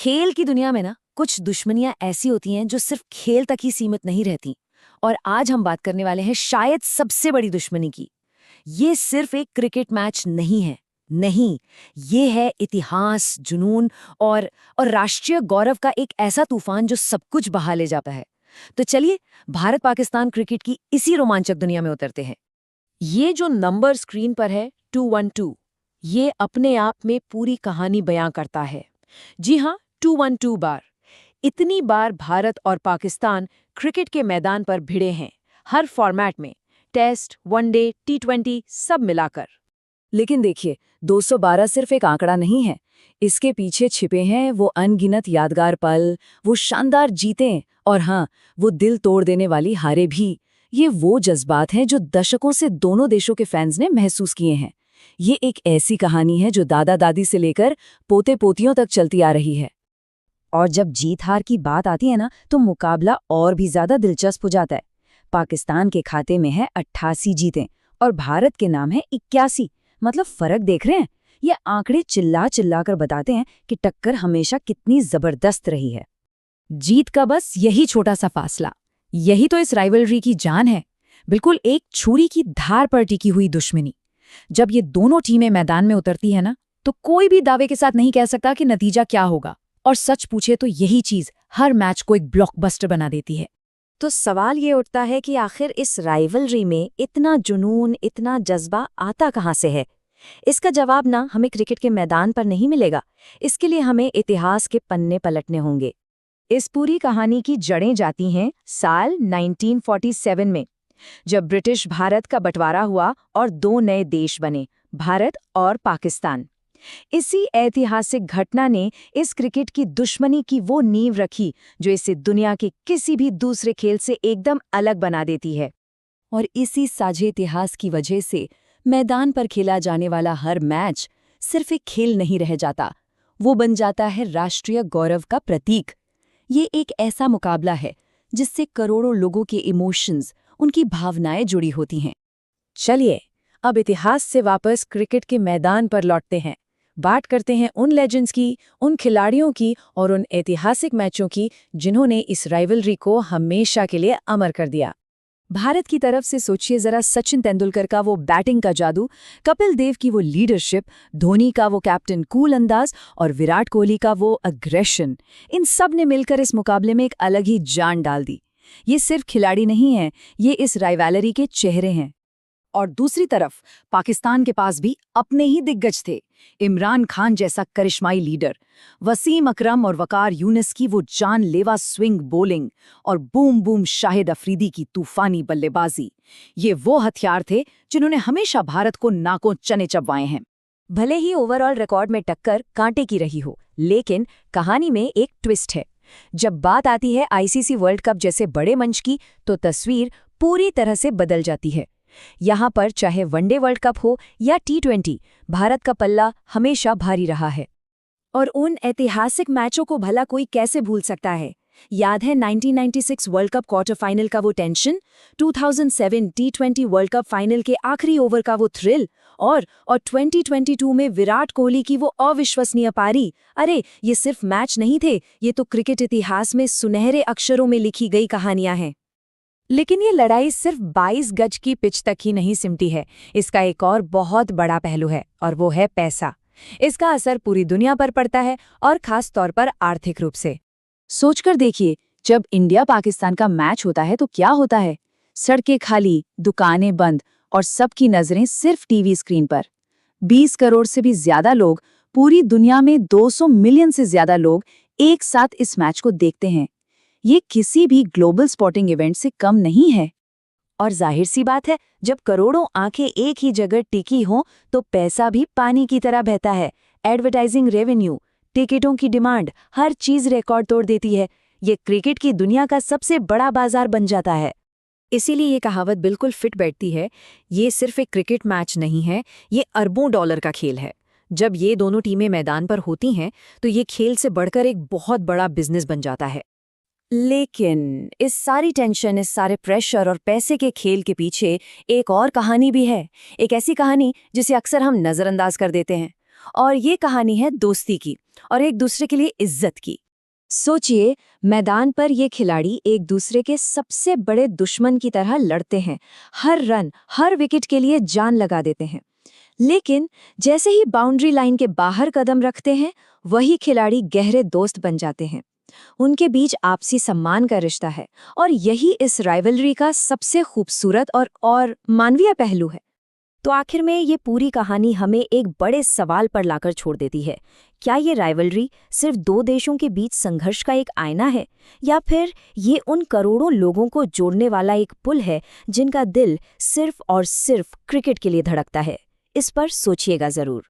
खेल की दुनिया में ना कुछ दुश्मनियां ऐसी होती हैं जो सिर्फ खेल तक ही सीमित नहीं रहती। और आज हम बात करने वाले हैं शायद सबसे बड़ी दुश्मनी की। ये सिर्फ एक क्रिकेट मैच नहीं है। नहीं, ये है इतिहास, जुनून और राष्ट्रीय गौरव का एक ऐसा तूफान जो सब कुछ बहा ले जाता है। तो चलिए भारत पाकिस्तान क्रिकेट की इसी रोमांचक दुनिया में उतरते हैं। ये जो नंबर स्क्रीन पर है 212, ये अपने आप में पूरी कहानी बयां करता है। जी हाँ, 212 बार। इतनी बार भारत और पाकिस्तान क्रिकेट के मैदान पर भिड़े हैं, हर फॉर्मेट में, टेस्ट, वनडे, टी20 सब मिलाकर। लेकिन देखिए, 212 सिर्फ एक आंकड़ा नहीं है। इसके पीछे छिपे हैं वो अनगिनत यादगार पल, वो शानदार जीतें और हाँ, वो दिल तोड़ देने वाली हारें भी। ये वो जज्बात हैं जो दशकों से दोनों देशों के फैंस ने महसूस किए हैं। ये एक ऐसी कहानी है जो दादा दादी से लेकर पोते पोतियों तक चलती आ रही है। और जब जीत हार की बात आती है ना, तो मुकाबला और भी ज्यादा दिलचस्प हो जाता है। पाकिस्तान के खाते में है 88 जीतें और भारत के नाम है 81। मतलब फर्क देख रहे हैं? ये आंकड़े चिल्ला चिल्ला कर बताते हैं कि टक्कर हमेशा कितनी जबरदस्त रही है। जीत का बस यही छोटा सा फासला, यही तो इस राइवलरी की जान है। बिल्कुल एक छुरी की धार पर टिकी हुई दुश्मनी। जब ये दोनों टीमें मैदान में उतरती है ना, तो कोई भी दावे के साथ नहीं कह सकता कि नतीजा क्या होगा। और सच पूछे तो यही चीज हर मैच को एक ब्लॉकबस्टर बना देती है। तो सवाल ये उठता है कि आखिर इस राइवलरी में इतना जुनून, इतना जज्बा आता कहाँ से है? इसका जवाब ना हमें क्रिकेट के मैदान पर नहीं मिलेगा। इसके लिए हमें इतिहास के पन्ने पलटने होंगे। इस पूरी कहानी की जड़ें जाती हैं साल 1947 में, जब ब्रिटिश भारत का बंटवारा हुआ और दो नए देश बने, भारत और पाकिस्तान। इसी ऐतिहासिक घटना ने इस क्रिकेट की दुश्मनी की वो नींव रखी जो इसे दुनिया के किसी भी दूसरे खेल से एकदम अलग बना देती है। और इसी साझे इतिहास की वजह से मैदान पर खेला जाने वाला हर मैच सिर्फ एक खेल नहीं रह जाता, वो बन जाता है राष्ट्रीय गौरव का प्रतीक। ये एक ऐसा मुकाबला है जिससे करोड़ों लोगों के इमोशंस, उनकी भावनाएं जुड़ी होती हैं। चलिए अब इतिहास से वापस क्रिकेट के मैदान पर लौटते हैं। बात करते हैं उन लेजेंड्स की, उन खिलाड़ियों की और उन ऐतिहासिक मैचों की जिन्होंने इस राइवलरी को हमेशा के लिए अमर कर दिया। भारत की तरफ से सोचिए जरा, सचिन तेंदुलकर का वो बैटिंग का जादू, कपिल देव की वो लीडरशिप, धोनी का वो कैप्टन कूल अंदाज और विराट कोहली का वो अग्रेशन। इन सब ने मिलकर इस मुकाबले में एक अलग ही जान डाल दी। ये सिर्फ खिलाड़ी नहीं हैं, ये इस राइवलरी के चेहरे हैं। और दूसरी तरफ पाकिस्तान के पास भी अपने ही दिग्गज थे। इमरान खान जैसा करिश्माई लीडर, वसीम अकरम और वकार यूनिस की वो जानलेवा स्विंग बॉलिंग और बूम बूम शाहिद अफरीदी की तूफानी बल्लेबाजी। ये वो हथियार थे जिन्होंने हमेशा भारत को नाकों चने चबवाए हैं। भले ही ओवरऑल रिकॉर्ड में टक्कर कांटे की रही हो, लेकिन कहानी में एक ट्विस्ट है। जब बात आती है आईसीसी वर्ल्ड कप जैसे बड़े मंच की, तो तस्वीर पूरी तरह से बदल जाती है। यहाँ पर चाहे वनडे वर्ल्ड कप हो या टी20, भारत का पल्ला हमेशा भारी रहा है। और उन ऐतिहासिक मैचों को भला कोई कैसे भूल सकता है? याद है 1996 वर्ल्ड कप क्वार्टर फाइनल का वो टेंशन, 2007 टी20 वर्ल्ड कप फाइनल के आखिरी ओवर का वो थ्रिल, और 2022 में विराट कोहली की वो अविश्वसनीय पारी। अरे ये सिर्फ मैच नहीं थे, ये तो क्रिकेट इतिहास में सुनहरे अक्षरों में लिखी गई कहानियां हैं। लेकिन ये लड़ाई सिर्फ 22 गज की पिच तक ही नहीं सिमटी है। इसका एक और बहुत बड़ा पहलू है, और वो है पैसा। इसका असर पूरी दुनिया पर पड़ता है, और खास तौर पर आर्थिक रूप से। सोचकर देखिए, जब इंडिया पाकिस्तान का मैच होता है तो क्या होता है? सड़कें खाली, दुकानें बंद और सबकी नजरें सिर्फ टीवी स्क्रीन पर। 20 करोड़ से भी ज्यादा लोग, पूरी दुनिया में 200 मिलियन से ज्यादा लोग एक साथ इस मैच को देखते हैं। ये किसी भी ग्लोबल स्पोर्टिंग इवेंट से कम नहीं है। और जाहिर सी बात है, जब करोड़ों आंखें एक ही जगह टिकी हों तो पैसा भी पानी की तरह बहता है। एडवर्टाइजिंग रेवेन्यू, टिकटों की डिमांड, हर चीज रिकॉर्ड तोड़ देती है। ये क्रिकेट की दुनिया का सबसे बड़ा बाजार बन जाता है। इसीलिए ये कहावत बिल्कुल फिट बैठती है। ये सिर्फ एक क्रिकेट मैच नहीं है, ये अरबों डॉलर का खेल है। जब ये दोनों टीमें मैदान पर होती हैं तो ये खेल से बढ़कर एक बहुत बड़ा बिजनेस बन जाता है। लेकिन इस सारी टेंशन, इस सारे प्रेशर और पैसे के खेल के पीछे एक और कहानी भी है। एक ऐसी कहानी जिसे अक्सर हम नज़रअंदाज कर देते हैं। और ये कहानी है दोस्ती की और एक दूसरे के लिए इज्जत की। सोचिए, मैदान पर ये खिलाड़ी एक दूसरे के सबसे बड़े दुश्मन की तरह लड़ते हैं, हर रन, हर विकेट के लिए जान लगा देते हैं। लेकिन जैसे ही बाउंड्री लाइन के बाहर कदम रखते हैं, वही खिलाड़ी गहरे दोस्त बन जाते हैं। उनके बीच आपसी सम्मान का रिश्ता है और यही इस राइवलरी का सबसे खूबसूरत और मानवीय पहलू है। तो आखिर में ये पूरी कहानी हमें एक बड़े सवाल पर लाकर छोड़ देती है। क्या ये राइवलरी सिर्फ दो देशों के बीच संघर्ष का एक आईना है, या फिर ये उन करोड़ों लोगों को जोड़ने वाला एक पुल है जिनका दिल सिर्फ और सिर्फ क्रिकेट के लिए धड़कता है? इस पर सोचिएगा जरूर।